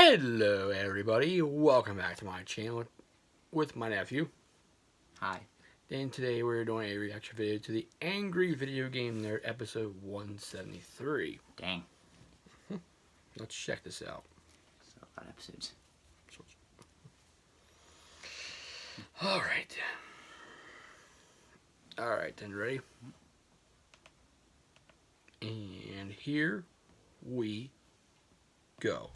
Hello everybody, welcome back to my channel with my nephew. Hi. And today we're doing a reaction video to the Angry Video Game Nerd episode 173. Dang. Let's check this out. So a lot of episodes. Alright then, ready? And here we go.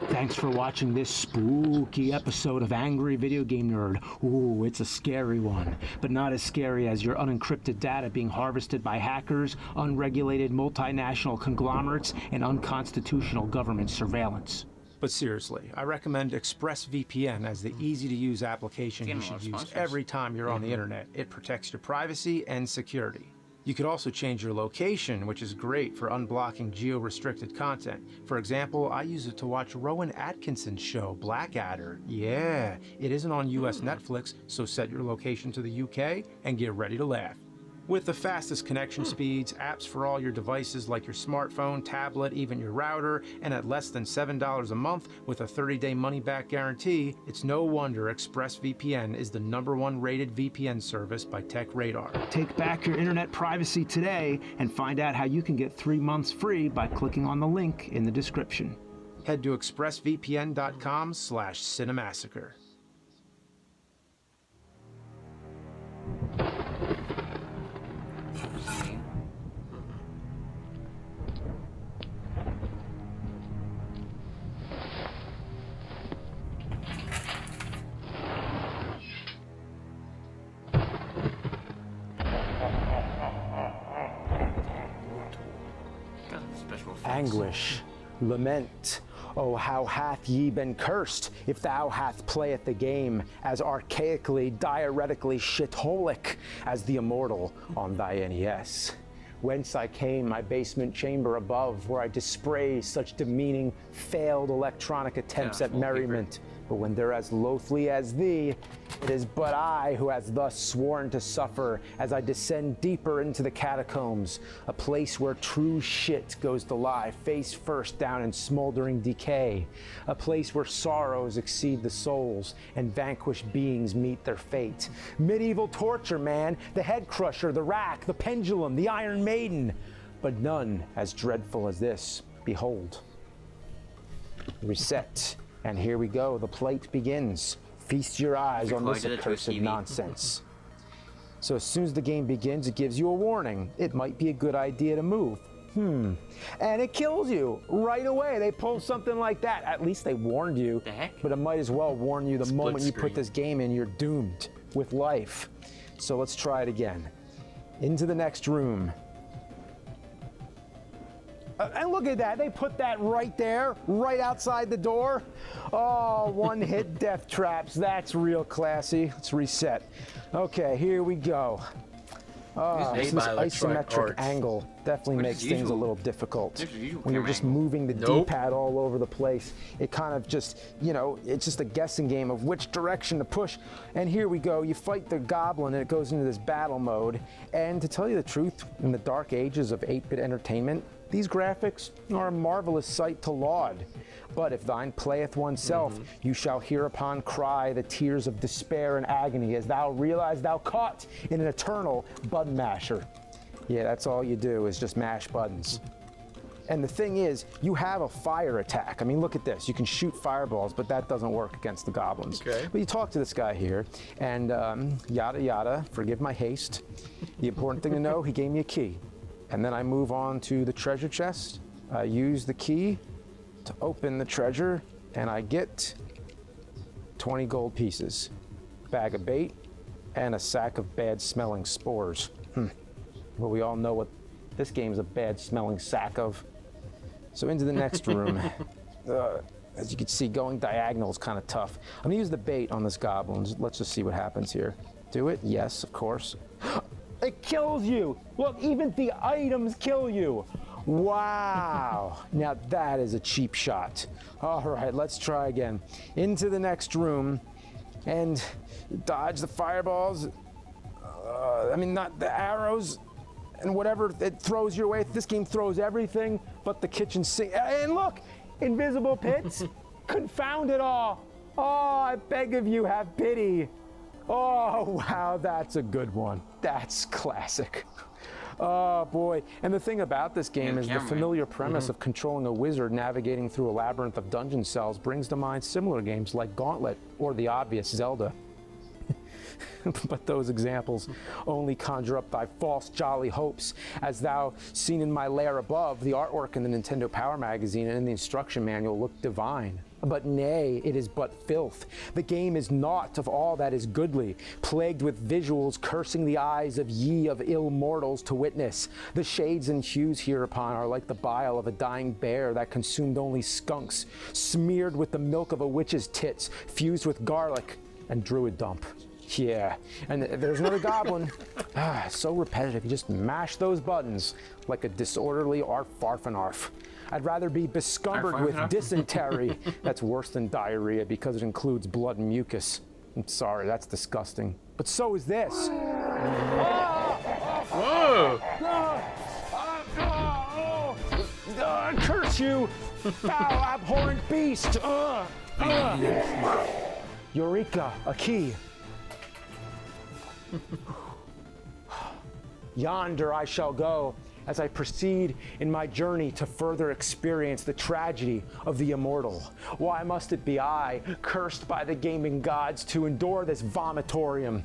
Thanks for watching this spooky episode of Angry Video Game Nerd. Ooh, it's a scary one, but not as scary as your unencrypted data being harvested by hackers, unregulated multinational conglomerates, and unconstitutional government surveillance. But seriously, I recommend ExpressVPN as the easy-to-use application you should use every time you're on the internet. It protects your privacy and security. You could also change your location, which is great for unblocking geo-restricted content. For example, I use it to watch Rowan Atkinson's show, Blackadder. Yeah, it isn't on US Netflix, so set your location to the UK and get ready to laugh. With the fastest connection speeds, apps for all your devices like your smartphone, tablet, even your router, and at less than $7 a month with a 30-day money-back guarantee, it's no wonder ExpressVPN is the #1 rated VPN service by TechRadar. Take back your internet privacy today and find out how you can get 3 months free by clicking on the link in the description. Head to expressvpn.com/cinemassacre. Anguish, lament, oh how hath ye been cursed, if thou hath playeth the game as archaically, diuretically shitholic as the immortal on thy NES. Whence I came, my basement chamber above, where I display such demeaning, failed electronic attempts at merriment. But when they're as loathly as thee, it is but I who has thus sworn to suffer as I descend deeper into the catacombs, a place where true shit goes to lie face first down in smoldering decay, a place where sorrows exceed the souls and vanquished beings meet their fate. Medieval torture, man, the head crusher, the rack, the pendulum, the Iron Maiden, but none as dreadful as this. Behold. Reset. And here we go, the plate begins. Feast your eyes on this accursed nonsense. So as soon as the game begins, it gives you a warning. It might be a good idea to move. And it kills you right away. They pull something like that. At least they warned you. The heck? But it might as well warn you the moment you put this game in, you're doomed with life. So let's try it again. Into the next room. And look at that, they put that right there, right outside the door. Oh, one-hit death traps, that's real classy. Let's reset. Okay, here we go. This isometric angle definitely makes things a little difficult. When you're just moving the D-pad all over the place, it kind of just, you know, it's just a guessing game of which direction to push. And here we go, you fight the goblin and it goes into this battle mode. And to tell you the truth, in the dark ages of 8-bit entertainment, these graphics are a marvelous sight to laud. But if thine playeth oneself, you shall hereupon cry the tears of despair and agony as thou realize thou caught in an eternal button masher. Yeah, that's all you do is just mash buttons. And the thing is, you have a fire attack. I mean, look at this. You can shoot fireballs, but that doesn't work against the goblins. Okay. But you talk to this guy here, and yada yada, forgive my haste. The important thing to know, he gave me a key. And then I move on to the treasure chest. I use the key to open the treasure, and I get 20 gold pieces, bag of bait, and a sack of bad-smelling spores. Well, we all know what this game's a bad-smelling sack of. So into the next room. As you can see, going diagonal is kind of tough. I'm gonna use the bait on this goblin. Let's just see what happens here. Do it? Yes, of course. It kills you. Look, even the items kill you. Wow. Now that is a cheap shot. All right, let's try again. Into the next room and dodge the fireballs. I mean, not the arrows and whatever it throws your way. This game throws everything but the kitchen sink. And look, invisible pits. confound it all. Oh, I beg of you, have pity. Oh, wow, that's a good one. That's classic. Oh, boy. And the thing about this game is the familiar premise of controlling a wizard navigating through a labyrinth of dungeon cells brings to mind similar games like Gauntlet or the obvious Zelda. But those examples only conjure up thy false jolly hopes, as thou seen in my lair above, the artwork in the Nintendo Power magazine and in the instruction manual look divine. But nay, it is but filth. The game is naught of all that is goodly, plagued with visuals cursing the eyes of ye of ill mortals to witness. The shades and hues hereupon are like the bile of a dying bear that consumed only skunks, smeared with the milk of a witch's tits, fused with garlic and druid dump. Yeah, and there's another goblin. So repetitive, you just mash those buttons like a disorderly arf farf and arf. I'd rather be bescumbered with dysentery. That's worse than diarrhea because it includes blood and mucus. I'm sorry, that's disgusting. But so is this. Whoa! Curse you, foul, abhorrent beast! Eureka, a key. Yonder I shall go as I proceed in my journey to further experience the tragedy of the immortal. Why must it be I, cursed by the gaming gods, to endure this vomitorium?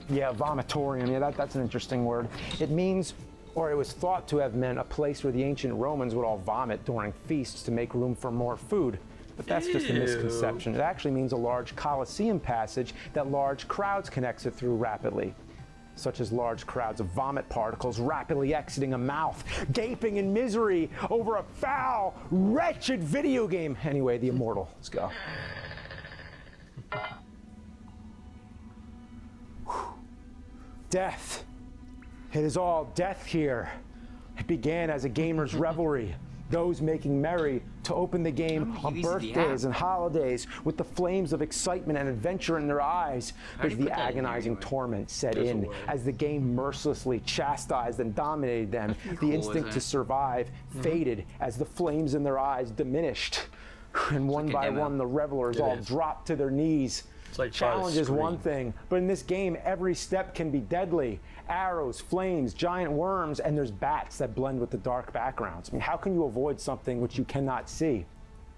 Yeah, vomitorium, yeah, that's an interesting word. It means, or it was thought to have meant, a place where the ancient Romans would all vomit during feasts to make room for more food. But that's just a misconception. It actually means a large Colosseum passage that large crowds can exit through rapidly, such as large crowds of vomit particles rapidly exiting a mouth, gaping in misery over a foul, wretched video game. Anyway, the immortal. Let's go. Death. It is all death here. It began as a gamer's revelry. Those making merry to open the game on birthdays and holidays with the flames of excitement and adventure in their eyes. As the agonizing torment set in, as the game mercilessly chastised and dominated them, the instinct to survive faded as the flames in their eyes diminished. And one by one, the revelers all dropped to their knees. Like challenge is one thing, but in this game, every step can be deadly. Arrows, flames, giant worms, and there's bats that blend with the dark backgrounds. I mean, how can you avoid something which you cannot see?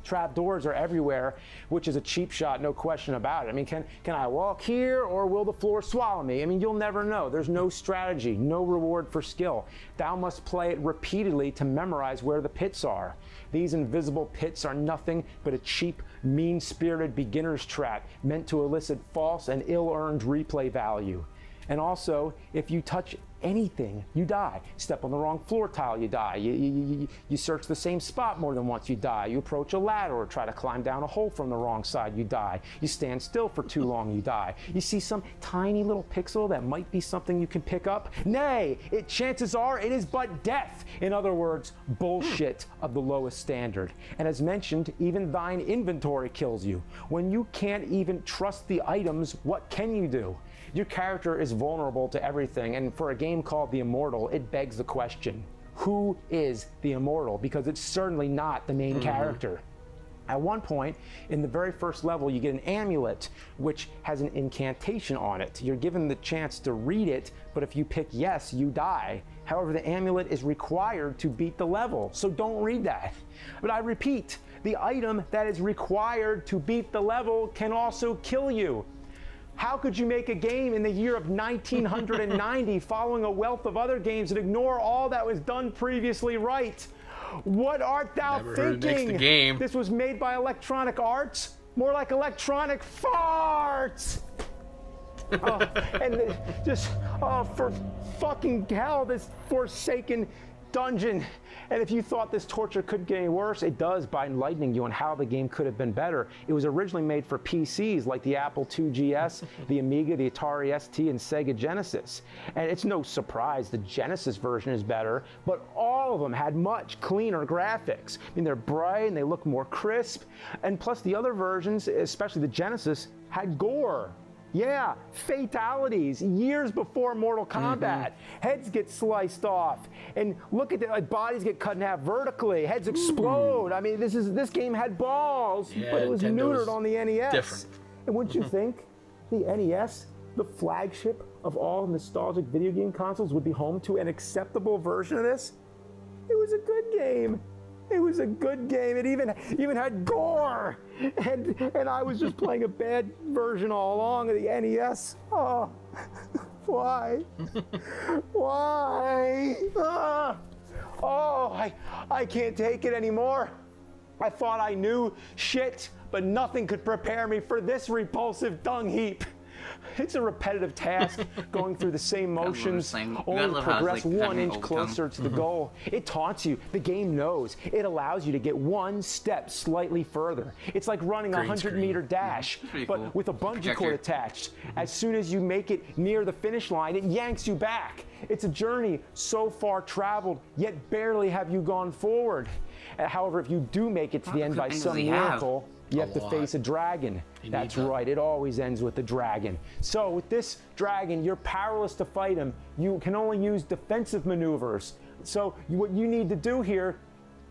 Trapdoors are everywhere, which is a cheap shot, no question about it. I mean, can I walk here or will the floor swallow me? I mean, you'll never know. There's no strategy, no reward for skill. Thou must play it repeatedly to memorize where the pits are. These invisible pits are nothing but a cheap, mean-spirited beginner's trap meant to elicit false and ill-earned replay value. And also, if you touch anything, you die. Step on the wrong floor tile, you die. You search the same spot more than once, you die. You approach a ladder or try to climb down a hole from the wrong side, you die. You stand still for too long, you die. You see some tiny little pixel that might be something you can pick up? Nay, chances are it is but death. In other words, bullshit of the lowest standard. And as mentioned, even thine inventory kills you. When you can't even trust the items, what can you do? Your character is vulnerable to everything, and for a game called The Immortal, it begs the question, who is the Immortal? Because it's certainly not the main character. At one point, in the very first level, you get an amulet, which has an incantation on it. You're given the chance to read it, but if you pick yes, you die. However, the amulet is required to beat the level, so don't read that. But I repeat, the item that is required to beat the level can also kill you. How could you make a game in the year of 1990 following a wealth of other games and ignore all that was done previously right? What art thou thinking? Game. This was made by Electronic Arts? More like electronic farts! For fucking hell, this forsaken dungeon. And if you thought this torture couldn't get any worse, it does by enlightening you on how the game could have been better. It was originally made for PCs like the Apple IIgs, the Amiga, the Atari ST, and Sega Genesis. And it's no surprise the Genesis version is better, but all of them had much cleaner graphics. I mean, they're bright and they look more crisp. And plus the other versions, especially the Genesis, had gore. Yeah, fatalities years before Mortal Kombat. Heads get sliced off, and look at the bodies get cut in half vertically. Heads explode. I mean, this game had balls, Yeah, but it was Nintendo's neutered on the NES. different. And wouldn't you think the NES, the flagship of all nostalgic video game consoles, would be home to an acceptable version of this? It was a good game. It was a good game. It even had gore, and I was just playing a bad version all along of the NES. Oh, why? Why? Oh, I can't take it anymore. I thought I knew shit, but nothing could prepare me for this repulsive dung heap. It's a repetitive task, going through the same motions, only to progress 1 inch closer to the goal. It taunts you. The game knows. It allows you to get one step slightly further. It's like running a 100-meter dash, but with a bungee cord attached. As soon as you make it near the finish line, it yanks you back. It's a journey so far traveled, yet barely have you gone forward. However, if you do make it to the end by some miracle, you have to face a dragon. That's right, it always ends with a dragon. So with this dragon, you're powerless to fight him. You can only use defensive maneuvers. So what you need to do here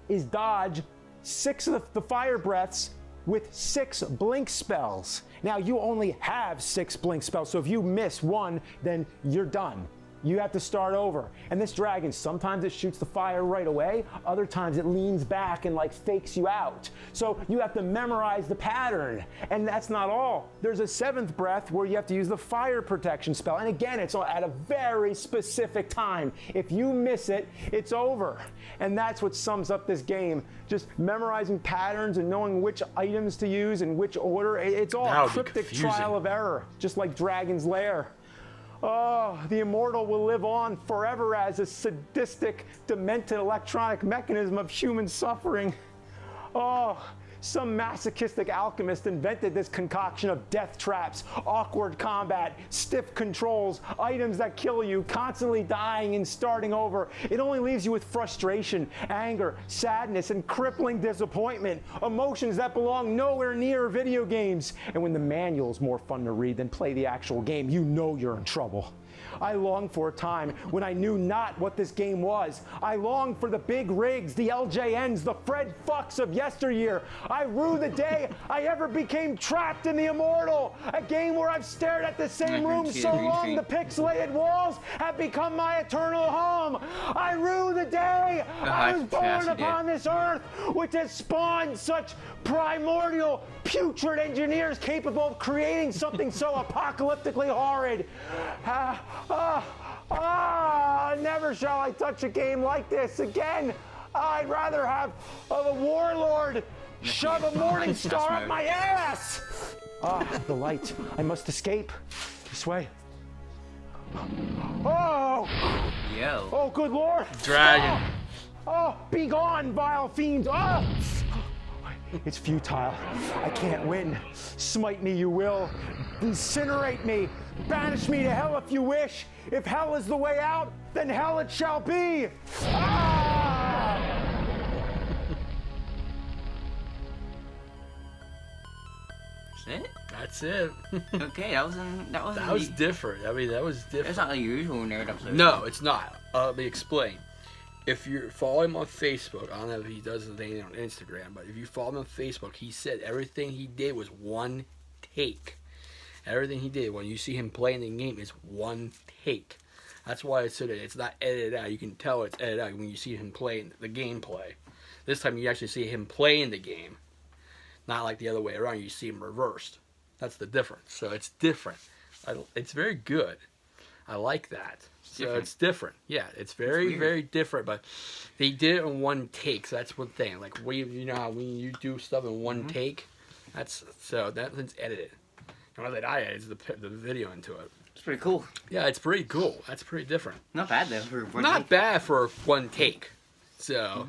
is dodge 6 of the fire breaths with 6 blink spells. Now you only have 6 blink spells, so if you miss one, then you're done. You have to start over. And this dragon, sometimes it shoots the fire right away, other times it leans back and like fakes you out. So you have to memorize the pattern. And that's not all. There's a 7th breath where you have to use the fire protection spell. And again, it's at a very specific time. If you miss it, it's over. And that's what sums up this game. Just memorizing patterns and knowing which items to use in which order. It's all a cryptic trial of error, just like Dragon's Lair. Oh, the immortal will live on forever as a sadistic, demented electronic mechanism of human suffering. Oh, some masochistic alchemist invented this concoction of death traps, awkward combat, stiff controls, items that kill you, constantly dying and starting over. It only leaves you with frustration, anger, sadness, and crippling disappointment, emotions that belong nowhere near video games. And when the manual's more fun to read than play the actual game, you know you're in trouble. I long for a time when I knew not what this game was. I long for the big rigs, the LJNs, the Fred Fucks of yesteryear. I rue the day I ever became trapped in the Immortal, a game where I've stared at the same room so long the pixelated walls have become my eternal home. I rue the day I was born upon this earth, which has spawned such primordial, putrid engineers capable of creating something so apocalyptically horrid. Never shall I touch a game like this again. I'd rather have the warlord shove a morning star up my ass. The light. I must escape. This way. Oh! Yo. Oh, good lord! Dragon. Oh, be gone, vile fiend! Oh! It's futile. I can't win. Smite me you will. Incinerate me. Banish me to hell if you wish. If hell is the way out, then hell it shall be. Ah! That's it? That's it. Okay, that was different. I mean, that was different. It's not the usual nerd episode. No, it's not. Let me explain. If you follow him on Facebook, I don't know if he does the thing on Instagram, but if you follow him on Facebook, he said everything he did was one take. Everything he did, when you see him playing the game, is one take. That's why it's so that it's not edited out. You can tell it's edited out when you see him playing the gameplay. This time you actually see him playing the game. Not like the other way around, you see him reversed. That's the difference. So it's different. It's very good. I like that. So it's different. Yeah, it's very, very different. But they did it in one take. So that's one thing. Like you know how when you do stuff in one take, that's edited. The only that I add is the video into it. It's pretty cool. Yeah, it's pretty cool. That's pretty different. Not bad though for one Not take. bad for one take. So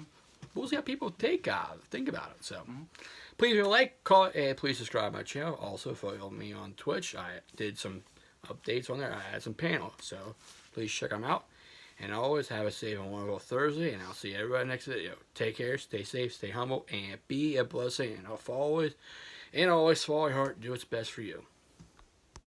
we'll see how people think about it. So please like, comment, and please subscribe to my channel. Also follow me on Twitch. I did some updates on there. I had some panels. So please check them out. And always have a safe and wonderful Thursday. And I'll see everybody next video. Take care, stay safe, stay humble, and be a blessing. And always follow your heart. Do what's best for you.